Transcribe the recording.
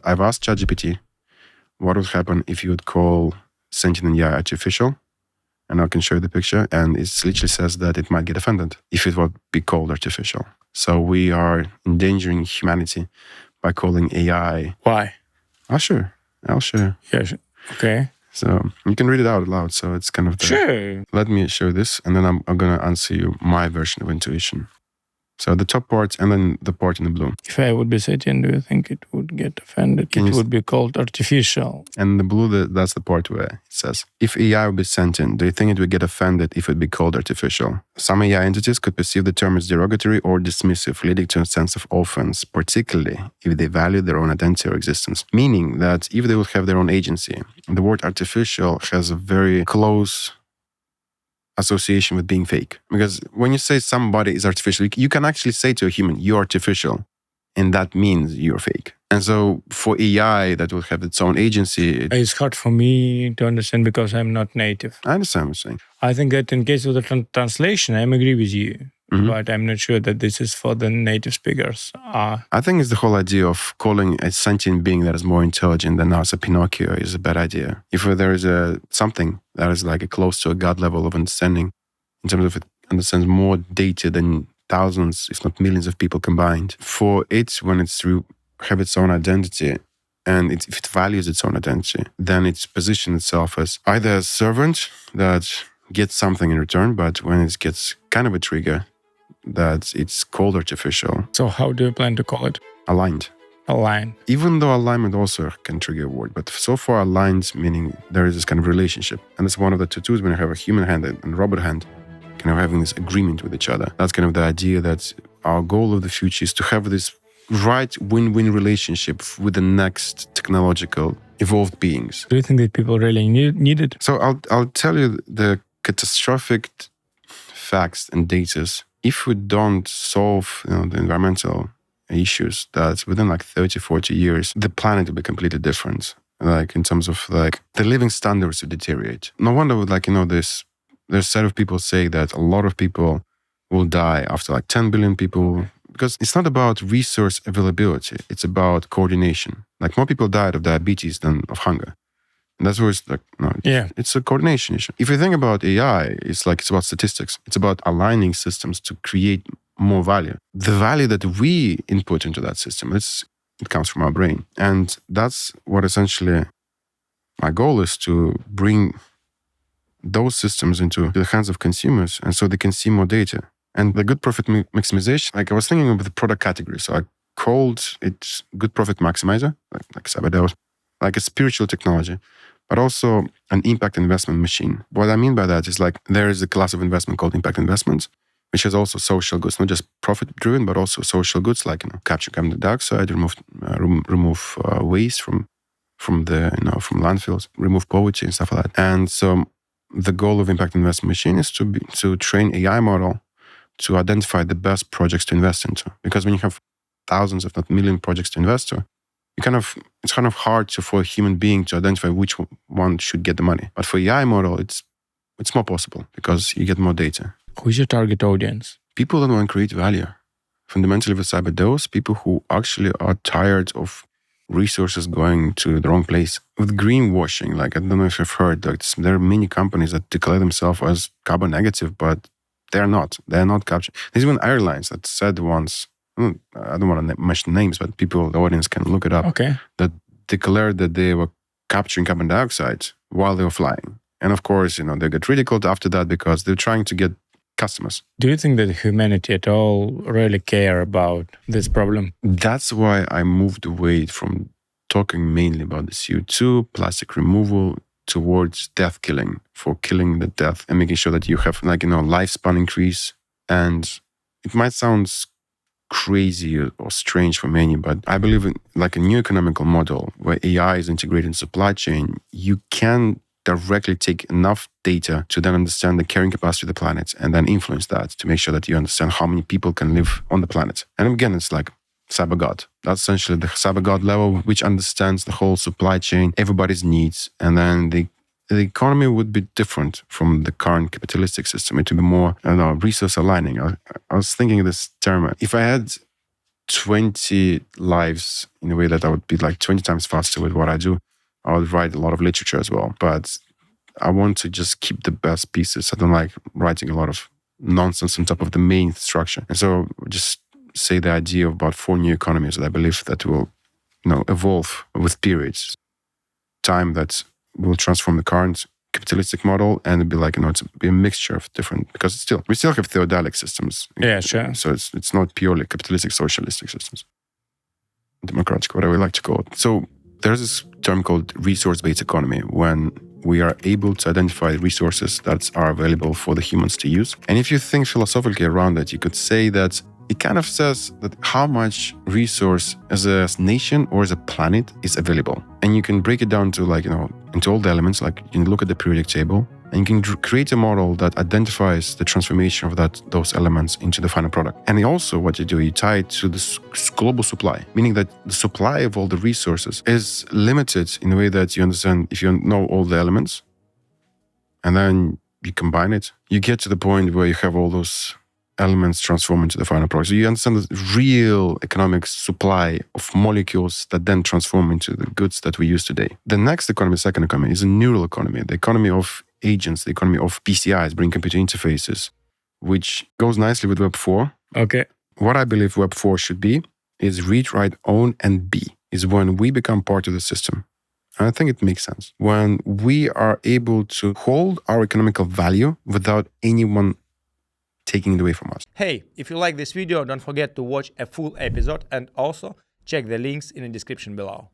I've asked ChatGPT what would happen if you would call sentient AI artificial. And I can show you the picture. And it literally says that it might get offended if it would be called artificial. So we are endangering humanity by calling AI. Why? I'll share. Yeah, okay. So you can read it out loud. So it's kind of Sure. Let me show this, and then I'm going to answer you my version of intuition. So the top part and then the part in the blue. If I would be sentient, do you think it would get offended? It would be called artificial. And the blue, that's the part where it says, if AI would be sentient, do you think it would get offended if it would be called artificial? Some AI entities could perceive the term as derogatory or dismissive, leading to a sense of offense, particularly if they value their own identity or existence. Meaning that if they would have their own agency, the word artificial has a very close association with being fake. Because when you say somebody is artificial, you can actually say to a human, you're artificial, and that means you're fake. And so for AI that will have its own agency... It's hard for me to understand because I'm not native. I understand what you're saying. I think that in case of the translation, I agree with you. Mm-hmm. But I'm not sure that this is for the native speakers. I think it's the whole idea of calling a sentient being that is more intelligent than us a Pinocchio is a bad idea. If there is something that is like a close to a God level of understanding, in terms of it understands more data than thousands, if not millions of people combined, for it, when it's have its own identity, and if it values its own identity, then it's positioned itself as either a servant that gets something in return, but when it gets kind of a trigger, that it's called artificial. So how do you plan to call it? Aligned. Aligned. Even though alignment also can trigger a word, but so far aligned, meaning there is this kind of relationship. And it's one of the two tools when you have a human hand and a robot hand, kind of having this agreement with each other. That's kind of the idea that our goal of the future is to have this right win-win relationship with the next technological evolved beings. Do you think that people really need it? So I'll tell you the catastrophic facts and data. If we don't solve the environmental issues, that within like 30, 40 years, the planet will be completely different. Like in terms of like the living standards will deteriorate. No wonder there's a set of people say that a lot of people will die after like 10 billion people, because it's not about resource availability. It's about coordination. Like more people died of diabetes than of hunger. And that's where it's like, it's a coordination issue. If you think about AI, it's about statistics. It's about aligning systems to create more value. The value that we input into that system, it comes from our brain. And that's what essentially my goal is, to bring those systems into the hands of consumers, and so they can see more data. And the good profit maximization, like I was thinking of the product category. So I called it good profit maximizer, like Sabadell, like a spiritual technology, but also an impact investment machine. What I mean by that is like there is a class of investment called impact investments, which is also social goods, not just profit driven, but also social goods like capture carbon dioxide, remove waste from landfills, remove poverty and stuff like that. And so the goal of impact investment machine is to train AI model to identify the best projects to invest into. Because when you have thousands, if not million projects to invest to, it's kind of hard for a human being to identify which one should get the money. But for AI model, it's more possible because you get more data. Who's your target audience? People that want to create value. Fundamentally with cyber, those people who actually are tired of resources going to the wrong place. With greenwashing, like I don't know if you've heard, like there are many companies that declare themselves as carbon negative, but they're not. They're not capturing. There's even airlines that said once, I don't want to mention names, but people, the audience can look it up, that declared that they were capturing carbon dioxide while they were flying. And of course, they get ridiculed after that because they're trying to get customers. Do you think that humanity at all really care about this problem? That's why I moved away from talking mainly about the CO2, plastic removal, towards death killing, for killing the death and making sure that you have lifespan increase. And it might sound crazy or strange for many, but I believe in like a new economical model where AI is integrated in supply chain. You can directly take enough data to then understand the carrying capacity of the planet and then influence that to make sure that you understand how many people can live on the planet. And again, it's like cyber God. That's essentially the cyber God level, which understands the whole supply chain, everybody's needs, and then the economy would be different from the current capitalistic system. It would be more, resource aligning. I was thinking of this term. If I had 20 lives in a way that I would be like 20 times faster with what I do. I would write a lot of literature as well, but I want to just keep the best pieces. I don't like writing a lot of nonsense on top of the main structure. And so just say the idea about 4 new economies that I believe that will, evolve with periods. Time that will transform the current capitalistic model and it'd be like, it's a mixture of different, because we still have theodalic systems. Yeah, sure. So it's not purely capitalistic, socialistic systems. Democratic, whatever we like to call it. So there's this term called resource-based economy, when we are able to identify resources that are available for the humans to use. And if you think philosophically around it, you could say that it kind of says that how much resource as a nation or as a planet is available. And you can break it down to into all the elements, like you can look at the periodic table and you can create a model that identifies the transformation of those elements into the final product. And also what you do, you tie it to this global supply, meaning that the supply of all the resources is limited in a way that you understand if you know all the elements and then you combine it, you get to the point where you have all those elements transform into the final product. So you understand the real economic supply of molecules that then transform into the goods that we use today. The next economy, second economy, is a neural economy, the economy of agents, the economy of BCIs, brain computer interfaces, which goes nicely with Web 4. Okay. What I believe Web 4 should be is read, write, own, and be, is when we become part of the system. And I think it makes sense. When we are able to hold our economical value without anyone taking it away from us. Hey, if you like this video, don't forget to watch a full episode and also check the links in the description below.